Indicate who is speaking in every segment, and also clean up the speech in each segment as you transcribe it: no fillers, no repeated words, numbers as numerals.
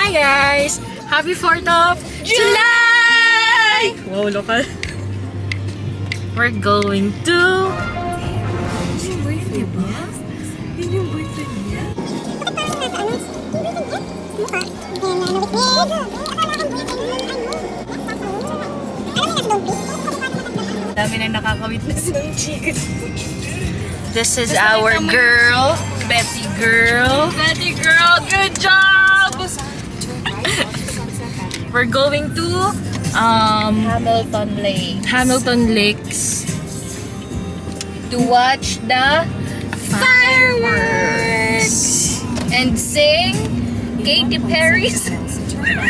Speaker 1: Hi guys! Happy 4th of July! Wow, local. We're going to...
Speaker 2: Yung boyfriend niya? Yun yung boyfriend niya? Dami na nakaka-witness ng chicas.
Speaker 1: This is our girl, Betty girl.
Speaker 2: Betty girl, good job!
Speaker 1: We're going to
Speaker 2: Hamilton Lake.
Speaker 1: Hamilton Lakes
Speaker 2: To watch the fireworks! And sing Katy Perry's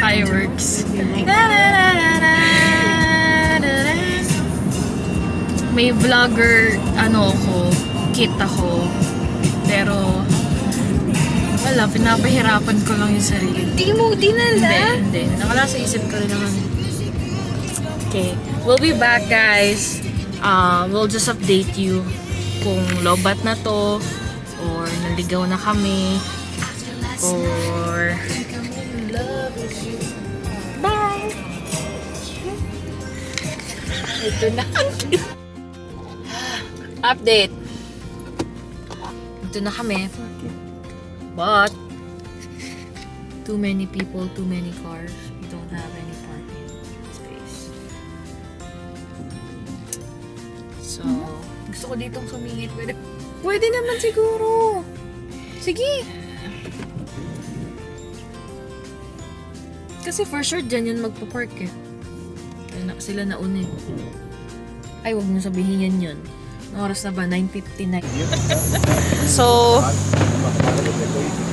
Speaker 1: fireworks. May vlogger, kit ako. Pero, wala, pinapahirapan ko lang yung sarili.
Speaker 2: Di mo dinala?
Speaker 1: Hindi. Nakala sa isip ko rin naman. Okay. We'll be back, guys. We'll just update you kung lobat na to, or naligaw na kami, or... Bye!
Speaker 2: Ito na.
Speaker 1: Update. Ito na kami. But, too many people, too many cars. We don't have any parking space. So,
Speaker 2: Gusto ko ditong sumingit.
Speaker 1: pwede naman siguro. Sige. Kasi for sure, dyan yun magpa-park eh. Sila nauna eh. Ay, wag mo sabihin yan yun. Oras na ba? 9:59. So,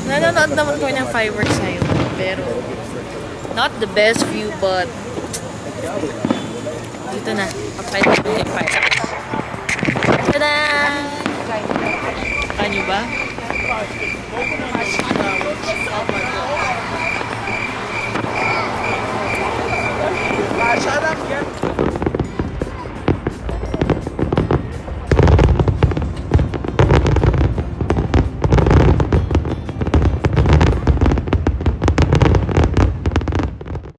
Speaker 1: nanonood naman ko ng fireworks ngayon. Pero, not the best view, but dito na. Papayad ko yung fireworks. Tada! Kanya ba?